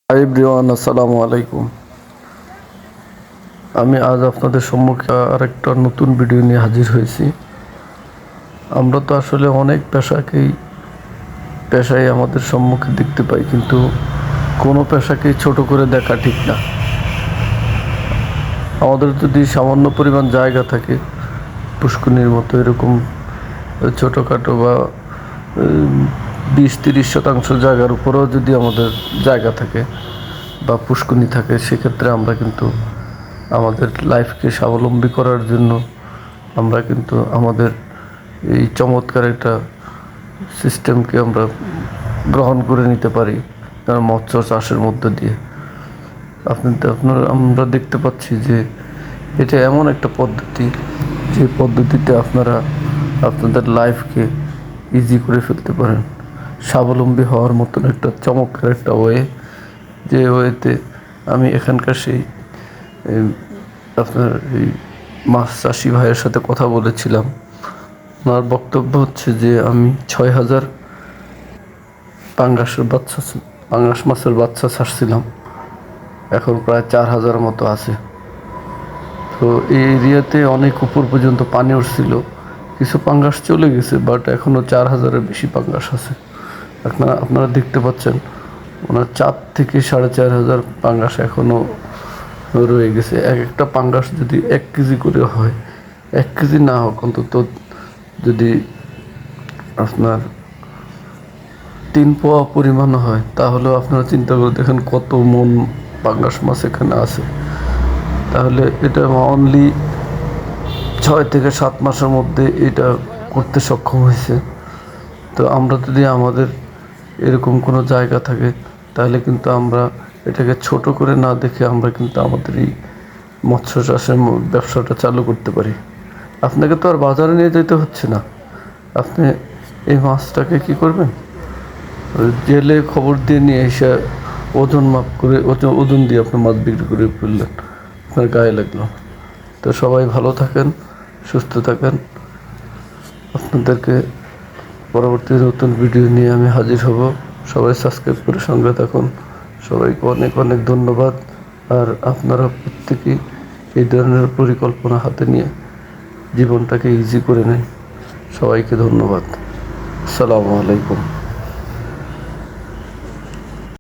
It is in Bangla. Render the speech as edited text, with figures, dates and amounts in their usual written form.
হাই এভরিওয়ান, আসসালামু আলাইকুম। আমি আজ আপনাদের সম্মুখে আরেকটা নতুন ভিডিও নিয়ে হাজির হয়েছি। আমরা তো আসলে অনেক পেশায় আমাদের সম্মুখে দেখতে পাই, কিন্তু কোনো পেশাকেই ছোট করে দেখা ঠিক না। আমাদের যদি সামান্য পরিমাণ জায়গা থাকে, পুষ্করিণীর মতো এরকম ছোটোখাটো বা 20-30 শতাংশ জায়গার উপরেও যদি আমাদের জায়গা থাকে বা পুষ্করিণী থাকে, সেক্ষেত্রে আমরা কিন্তু আমাদের লাইফকে স্বাবলম্বী করার জন্য আমরা কিন্তু আমাদের এই চমৎকার একটা সিস্টেমকে আমরা গ্রহণ করে নিতে পারি, মৎস্য চাষের মধ্য দিয়ে। আমরা দেখতে পাচ্ছি যে এটা এমন একটা পদ্ধতি, যে পদ্ধতিতে আপনারা আপনাদের লাইফকে ইজি করে ফেলতে পারেন, স্বাবলম্বী হওয়ার মতন একটা চমৎকার একটা ওয়ে। যে ওয়েতে আমি এখানকার সেই আপনার এই মাছ চাষি ভাইয়ের সাথে কথা বলেছিলাম। ওনার বক্তব্য হচ্ছে যে আমি 6,000 পাঙ্গাস মাছের বাচ্চা ছাড়ছিলাম, এখন প্রায় 4,000 মতো আছে। তো এই এরিয়াতে অনেক উপর পর্যন্ত পানি উঠছিল, কিছু পাঙ্গাস চলে গেছে, বাট এখনও 4,000-এর বেশি পাঙ্গাস আছে। আপনারা দেখতে পাচ্ছেন ওনার 4 থেকে 4,500 পাঙ্গাস এখনও রয়ে গেছে। এক একটা পাঙ্গাস যদি 1 কেজি করে হয়, 1 কেজি না হোক অন্তত যদি আপনার 3 পোয়া পরিমাণ হয়, তাহলেও আপনারা চিন্তা করে দেখেন কত মন পাঙ্গাস মাছ এখানে আছে। তাহলে এটা অনলি 6 থেকে 7 মাসের মধ্যে এটা করতে সক্ষম হয়েছে। তো আমরা যদি আমাদের এরকম কোনো জায়গা থাকে, তাহলে কিন্তু আমরা এটাকে ছোট করে না দেখে আমরা কিন্তু আমাদের এই মৎস্য চাষের ব্যবসাটা চালু করতে পারি। আপনাকে তো আর বাজারে নিয়ে যেতে হচ্ছে না। আপনি এই মাছটাকে কি করবেন, জেলে খবর দিয়ে নিয়ে এসে ওজন মাপ করে ওজন দিয়ে আপনি মাছ বিক্রি করে ফেললেন, আপনার গায়ে লাগলো। তো সবাই ভালো থাকেন, সুস্থ থাকেন। আপনাদেরকে পরবর্তী নতুন ভিডিও নিয়ে আমি হাজির হব। সবাই সাবস্ক্রাইব করে সঙ্গে থাকুন। সবাইকে অনেক অনেক ধন্যবাদ। আর আপনারা প্রত্যেকেই এই ধরনের পরিকল্পনা হাতে নিয়ে জীবনটাকে ইজি করে নেন। সবাইকে ধন্যবাদ। আসসালামু আলাইকুম।